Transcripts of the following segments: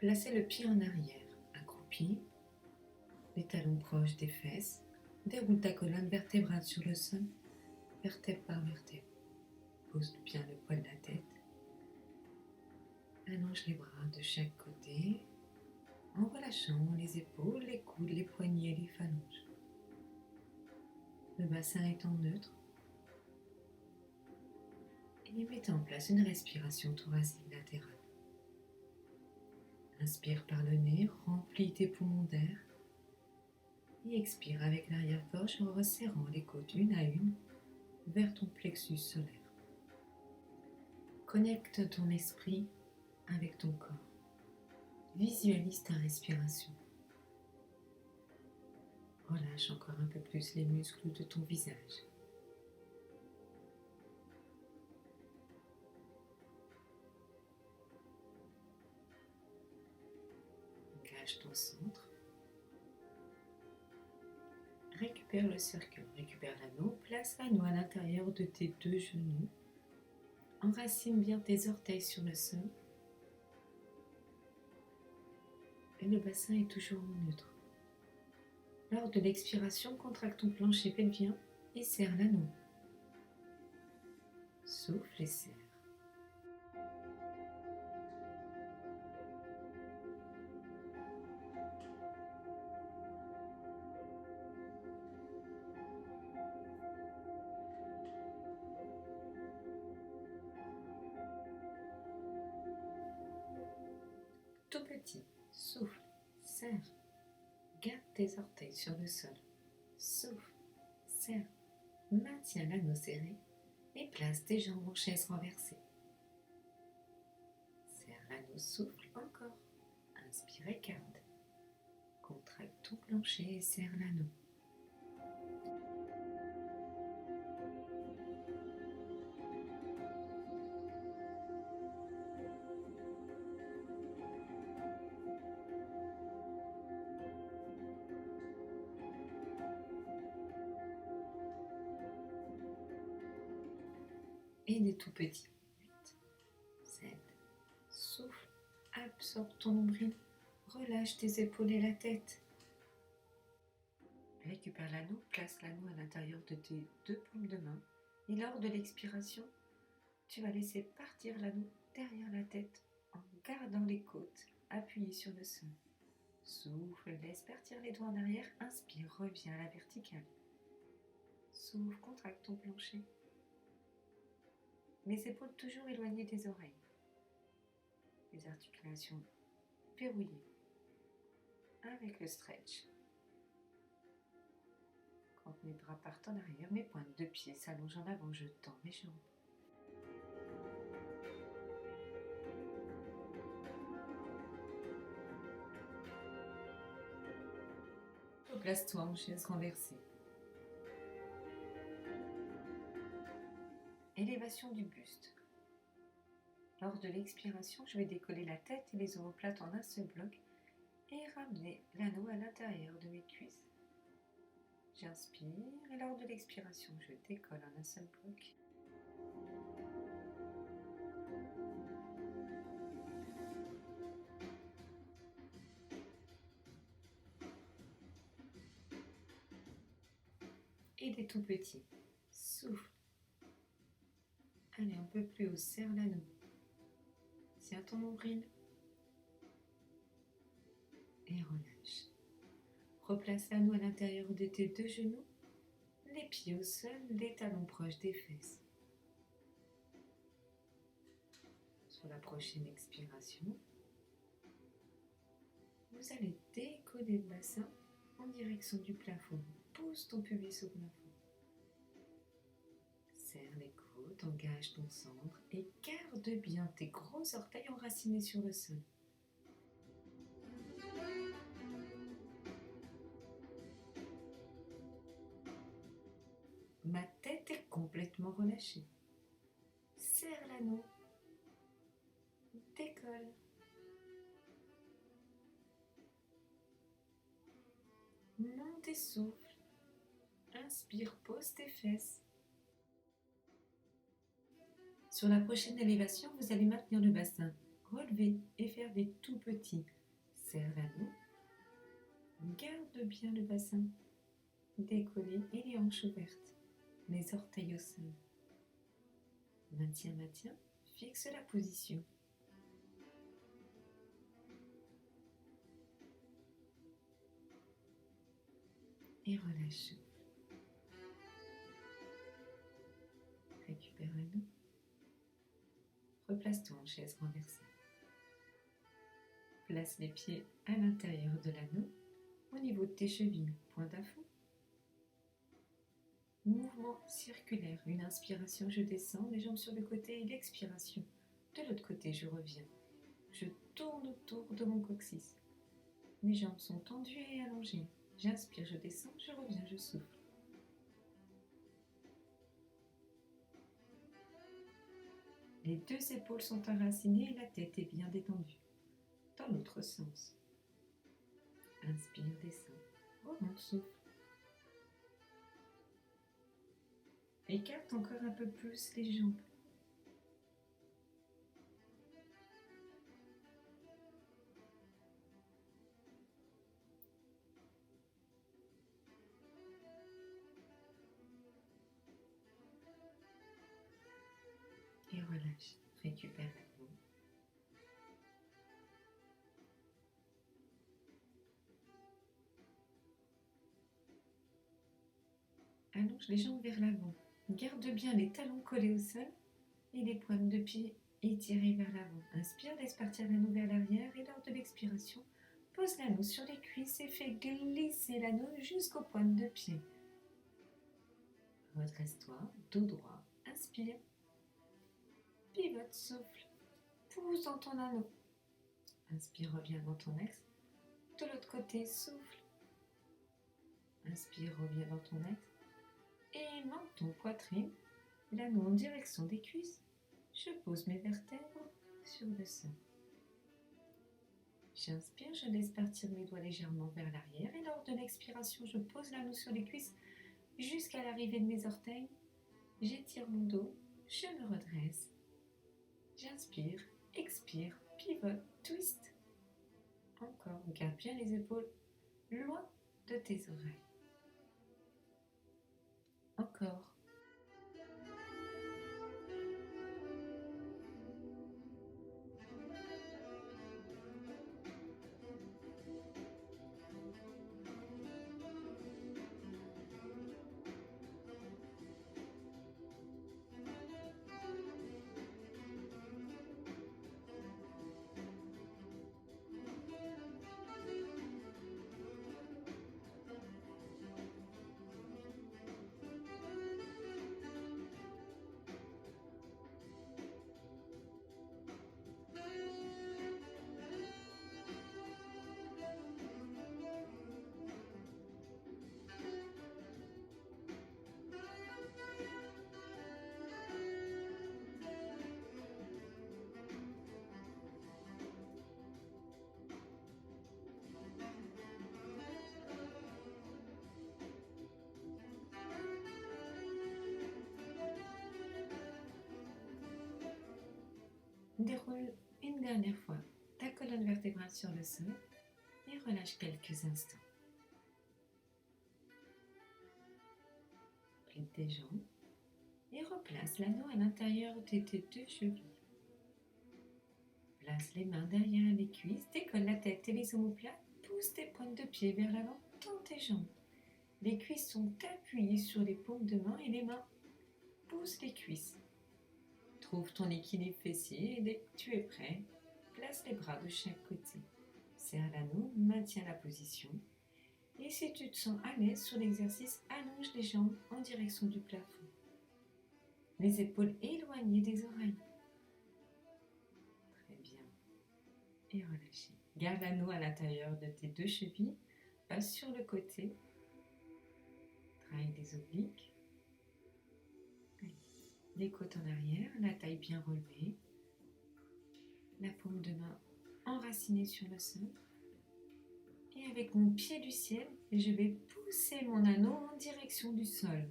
Placez le pied en arrière, accroupi, les talons proches des fesses. Déroule ta colonne vertébrale sur le sol, vertèbre par vertèbre. Pose bien le poil de la tête. Allonge les bras de chaque côté en relâchant les épaules, les coudes, les poignets et les phalanges. Le bassin étant neutre. Et mettez en place une respiration thoracique latérale. Inspire par le nez, remplis tes poumons d'air. Et expire avec l'arrière-gorge en resserrant les côtes une à une vers ton plexus solaire. Connecte ton esprit avec ton corps. Visualise ta respiration. Relâche encore un peu plus les muscles de ton visage. Engage ton centre. Récupère le cercle, récupère l'anneau, place l'anneau à l'intérieur de tes deux genoux. Enracine bien tes orteils sur le sol. Et le bassin est toujours en neutre. Lors de l'expiration, contracte ton plancher pelvien et serre l'anneau. Souffle et serre. Tout petit, souffle, serre. Garde tes orteils sur le sol. Souffle, serre. Maintiens l'anneau serré et place tes jambes en chaise renversée. Serre l'anneau, souffle encore. Inspire et garde. Contracte ton plancher et serre l'anneau. Et des tout petits. 8, 7, souffle, absorbe ton nombril, relâche tes épaules et la tête. Récupère l'anneau, place l'anneau à l'intérieur de tes deux paumes de main et lors de l'expiration, tu vas laisser partir l'anneau derrière la tête en gardant les côtes appuyées sur le sol. Souffle, laisse partir les doigts en arrière, inspire, reviens à la verticale. Souffle, contracte ton plancher. Les épaules toujours éloignées des oreilles. Les articulations verrouillées. Avec le stretch. Quand mes bras partent en arrière, mes pointes de pied s'allongent en avant, je tends mes jambes. Place-toi en chaise renversée. Élévation du buste. Lors de l'expiration, je vais décoller la tête et les omoplates en un seul bloc et ramener l'anneau à l'intérieur de mes cuisses. J'inspire et lors de l'expiration, je décolle en un seul bloc. Et des tout petits. Souffle. Allez, un peu plus haut, serre l'anneau. Tiens ton nombril. Et relâche. Replace l'anneau à l'intérieur de tes deux genoux, les pieds au sol, les talons proches des fesses. Sur la prochaine expiration, vous allez décoller le bassin en direction du plafond. Pousse ton pubis au plafond. Serre les côtes, engage ton centre et garde bien tes gros orteils enracinés sur le sol. Ma tête est complètement relâchée. Serre l'anneau. Décolle. Monte et souffle. Inspire, pose tes fesses. Sur la prochaine élévation, vous allez maintenir le bassin relevé et faire des tout petits. Serre l'anneau. Garde bien le bassin décollé et les hanches ouvertes, les orteils au sol. Maintiens, fixe la position. Et relâche. Récupère l'anneau. Replace-toi en chaise renversée. Place les pieds à l'intérieur de l'anneau, au niveau de tes chevilles, pointe à fond. Mouvement circulaire, une inspiration, je descends, les jambes sur le côté, et l'expiration. De l'autre côté, je reviens. Je tourne autour de mon coccyx. Mes jambes sont tendues et allongées. J'inspire, je descends, je reviens, je souffle. Les deux épaules sont enracinées et la tête est bien détendue. Dans l'autre sens. Inspire, descends. Remonte, souffle. Écarte encore un peu plus les jambes. Et relâche. Récupère l'anneau. Allonge les jambes vers l'avant. Garde bien les talons collés au sol et les pointes de pied étirées vers l'avant. Inspire, laisse partir l'anneau vers l'arrière et lors de l'expiration, pose l'anneau sur les cuisses et fais glisser l'anneau jusqu'aux pointes de pied. Redresse-toi, dos droit, inspire, pivote, souffle, pousse dans ton anneau. Inspire, reviens dans ton axe. De l'autre côté, souffle. Inspire, reviens dans ton axe. Et menton, poitrine, l'anneau en direction des cuisses. Je pose mes vertèbres sur le sol. J'inspire, je laisse partir mes doigts légèrement vers l'arrière et lors de l'expiration, je pose l'anneau sur les cuisses jusqu'à l'arrivée de mes orteils. J'étire mon dos, je me redresse. J'inspire, expire, pivote, twist. Encore, garde bien les épaules loin de tes oreilles. Encore. Déroule une dernière fois ta colonne vertébrale sur le sol et relâche quelques instants. Plie tes jambes et replace l'anneau à l'intérieur de tes deux chevilles. Place les mains derrière les cuisses, décolle la tête et les omoplates, pousse tes pointes de pied vers l'avant, tends tes jambes. Les cuisses sont appuyées sur les paumes de main et les mains poussent les cuisses. Trouve ton équilibre fessier et dès que tu es prêt, place les bras de chaque côté. Serre l'anneau, maintiens la position. Et si tu te sens à l'aise sur l'exercice, allonge les jambes en direction du plafond. Les épaules éloignées des oreilles. Très bien. Et relâchez. Garde l'anneau à l'intérieur de tes deux chevilles. Passe sur le côté. Travaille des obliques. Les côtes en arrière, la taille bien relevée, la paume de main enracinée sur le sol. Et avec mon pied du ciel, je vais pousser mon anneau en direction du sol.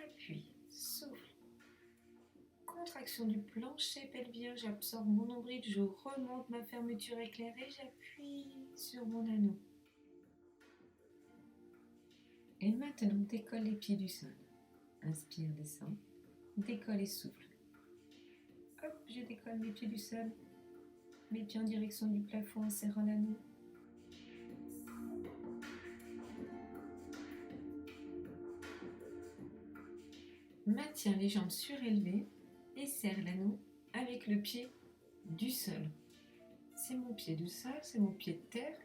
Appuie, souffle, Contraction du plancher pelvien, j'absorbe mon nombril, je remonte ma fermeture éclairée, j'appuie sur mon anneau. Et maintenant, décolle les pieds du sol. Inspire, descends. Décolle et souffle. Hop, je décolle mes pieds du sol. Mes pieds en direction du plafond en serrant l'anneau. Maintiens les jambes surélevées et serre l'anneau avec le pied du sol. C'est mon pied du sol, c'est mon pied de terre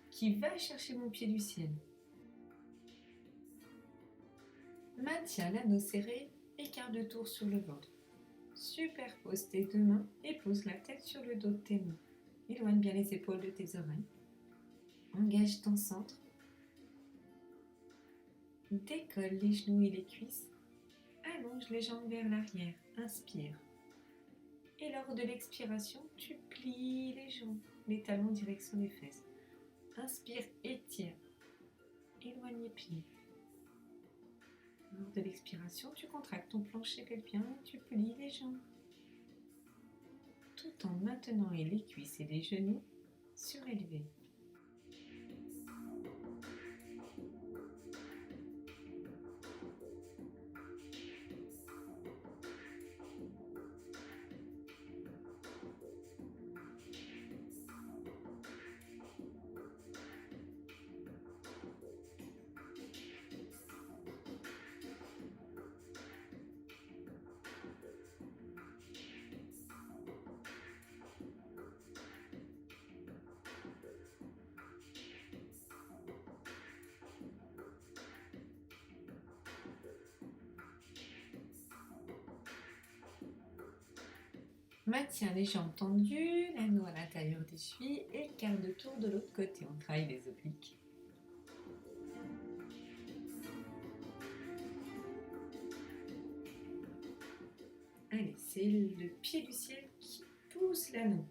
qui va chercher mon pied du ciel. Maintiens l'anneau serré et quart de tour sur le ventre. Superpose tes deux mains et pose la tête sur le dos de tes mains. Éloigne bien les épaules de tes oreilles. Engage ton centre. Décolle les genoux et les cuisses. Allonge les jambes vers l'arrière. Inspire. Et lors de l'expiration, tu plies les jambes, les talons en direction des fesses. Inspire, étire. Éloigne les pieds. Lors de l'expiration, tu contractes ton plancher pelvien et tu plies les jambes. Tout en maintenant les cuisses et les genoux surélevés. Maintiens les jambes tendues, l'anneau à l'intérieur des chevilles et quart de tour de l'autre côté. On travaille les obliques. Allez, c'est le pied du ciel qui pousse l'anneau.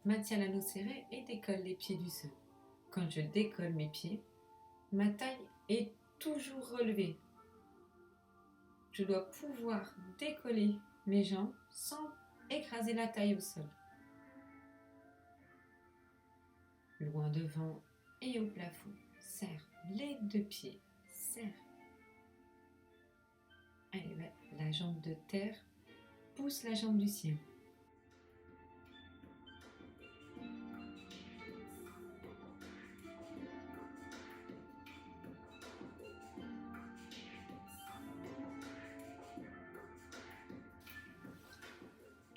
Maintiens l'anneau serré et décolle les pieds du sol. Quand je décolle mes pieds, ma taille est toujours relevée. Je dois pouvoir décoller mes jambes sans écraser la taille au sol. Loin devant et au plafond. Serre les deux pieds. Serre. Allez, la jambe de terre pousse la jambe du ciel.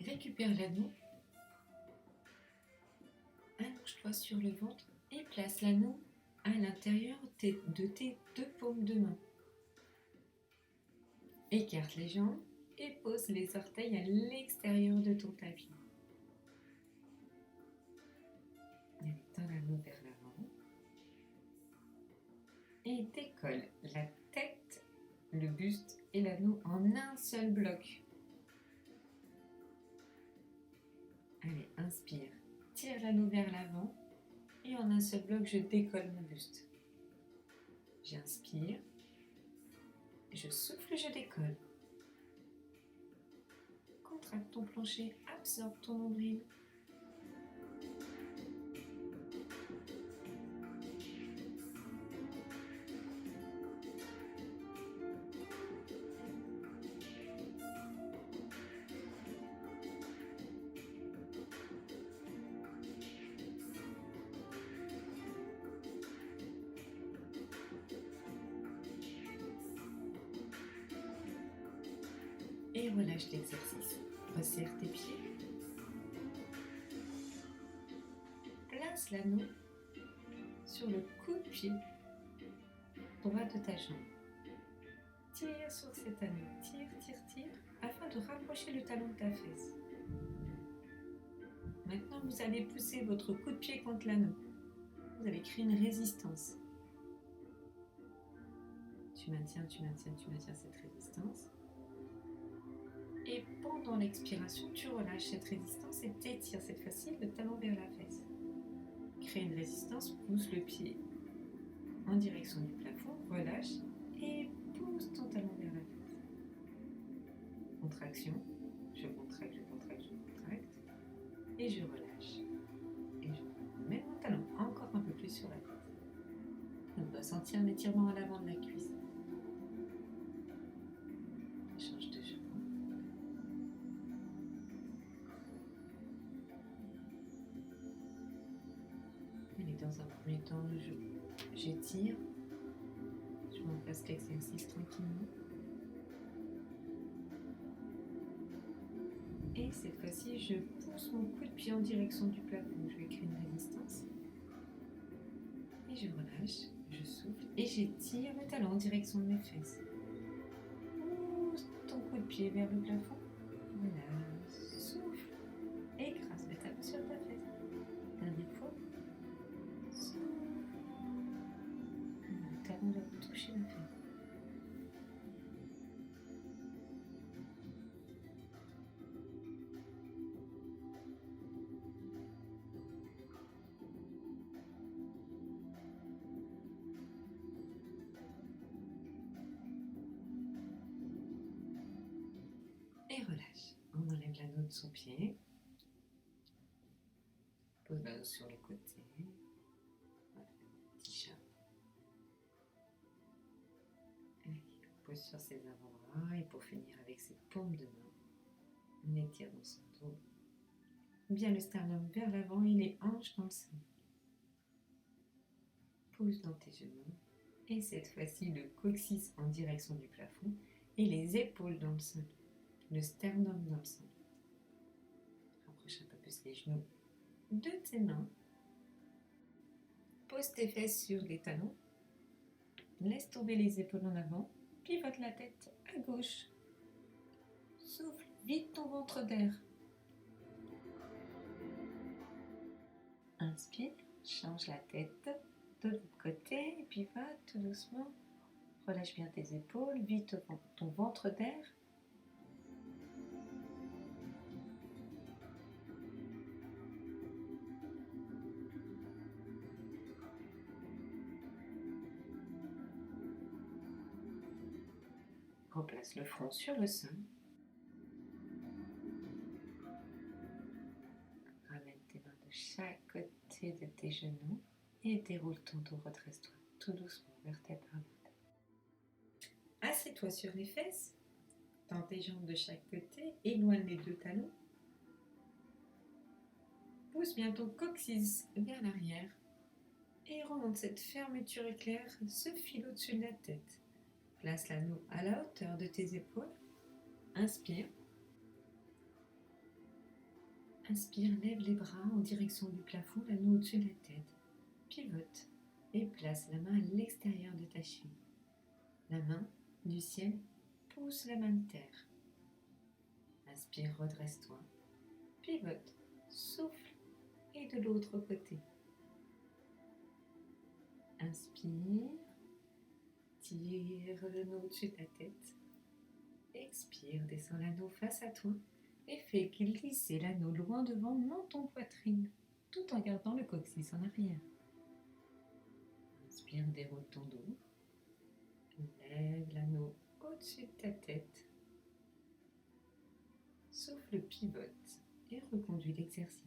Récupère l'anneau, allonge-toi sur le ventre et place l'anneau à l'intérieur de tes deux paumes de main. Écarte les jambes et pose les orteils à l'extérieur de ton tapis. Tends l'anneau vers l'avant et décolle la tête, le buste et l'anneau en un seul bloc. Allez, inspire, tire l'anneau vers l'avant et en un seul bloc, je décolle mon buste. J'inspire, je souffle, je décolle. Contracte ton plancher, absorbe ton nombril. Et relâche l'exercice. Resserre tes pieds. Place l'anneau sur le coup de pied droit de ta jambe. Tire sur cet anneau. Tire, tire, tire, afin de rapprocher le talon de ta fesse. Maintenant, vous allez pousser votre coup de pied contre l'anneau. Vous allez créer une résistance. Tu maintiens cette résistance. Et pendant l'expiration, tu relâches cette résistance et t'étires cette fois-ci le talon vers la fesse. Crée une résistance, pousse le pied en direction du plafond, relâche et pousse ton talon vers la fesse. Contraction, je contracte, je contracte, je contracte et je relâche. Et je mets mon talon encore un peu plus sur la tête. On doit sentir un étirement à l'avant de la cuisse. Change de genou. Allez, dans un premier temps, j'étire. Je mets en place l'exercice tranquillement. Et cette fois-ci, je pousse mon coup de pied en direction du plafond. Je vais créer une résistance. Et je relâche, je souffle et j'étire le talon en direction de mes fesses. Pousse ton coup de pied vers le plafond. Relâche, souffle, écrase le talon sur ta fesse. Dernière fois. Souffle. Le talon doit toucher la fesse. Et relâche. On enlève l'anneau de son pied. Pose l'anneau sur le côté. Voilà, petit chat. Allez, on pose sur ses avant-bras et pour finir avec ses paumes de main, on étire dans son dos. Bien le sternum vers l'avant et les hanches dans le sol. Pousse dans tes genoux. Et cette fois-ci, le coccyx en direction du plafond et les épaules dans le sol. Le sternum dans le sol. Rapproche un peu plus les genoux de tes mains. Pose tes fesses sur les talons. Laisse tomber les épaules en avant. Pivote la tête à gauche. Souffle, vide ton ventre d'air. Inspire, change la tête de l'autre côté et pivote tout doucement. Relâche bien tes épaules, vide ton ventre d'air. Replace le front sur le sol. Ramène tes mains de chaque côté de tes genoux et déroule ton dos, redresse-toi tout doucement, vertèbre à vertèbre. Assieds-toi sur les fesses, tends tes jambes de chaque côté, éloigne les deux talons. Pousse bien ton coccyx vers l'arrière et remonte cette fermeture éclair, ce fil au-dessus de la tête. Place l'anneau à la hauteur de tes épaules. Inspire. Inspire, lève les bras en direction du plafond, l'anneau au-dessus de la tête. Pivote et place la main à l'extérieur de ta cheville. La main du ciel pousse la main de terre. Inspire, redresse-toi. Pivote, souffle et de l'autre côté. Inspire. Tire l'anneau au-dessus de ta tête. Expire, descends l'anneau face à toi et fais glisser l'anneau loin devant dans ton poitrine, tout en gardant le coccyx en arrière. Inspire, déroule ton dos. Lève l'anneau au-dessus de ta tête. Souffle, pivote et reconduis l'exercice.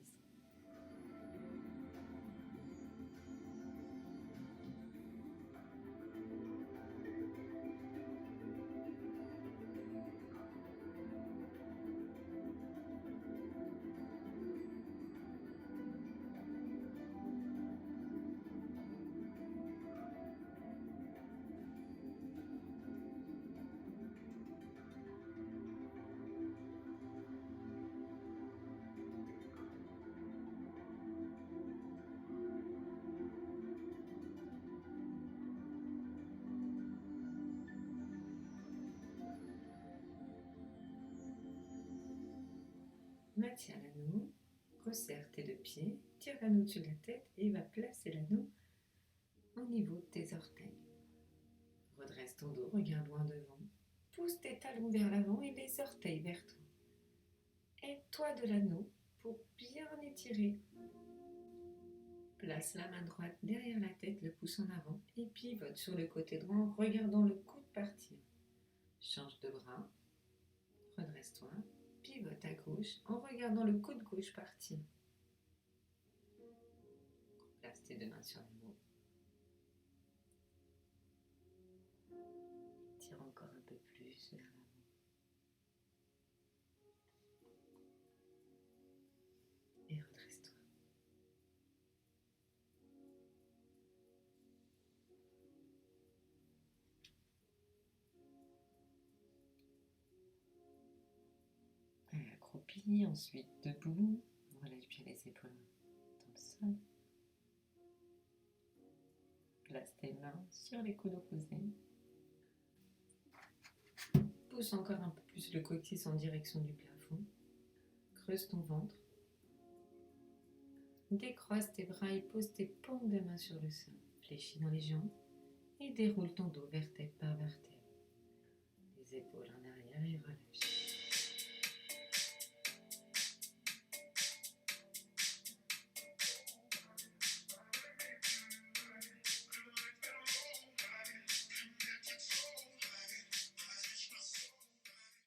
Maintiens l'anneau, resserre tes deux pieds, tire l'anneau au-dessus de la tête et va placer l'anneau au niveau de tes orteils. Redresse ton dos, regarde loin devant. Pousse tes talons vers l'avant et les orteils vers toi. Aide-toi de l'anneau pour bien étirer. Place la main droite derrière la tête, le pouce en avant et pivote sur le côté droit en regardant le coude partir. Change de bras, redresse-toi, pivote à gauche en regardant le coude gauche partir. Place tes deux mains sur les mots. Tire encore un peu plus vers l'avant. Et redresse-toi. Accroupi, ensuite debout. Relâche bien les épaules dans le sol. Place tes mains sur les coudes opposés. Pousse encore un peu plus le coccyx en direction du plafond. Creuse ton ventre. Décroise tes bras et pose tes paumes de main sur le sol. Fléchis dans les jambes et déroule ton dos vertèbre par vertèbre.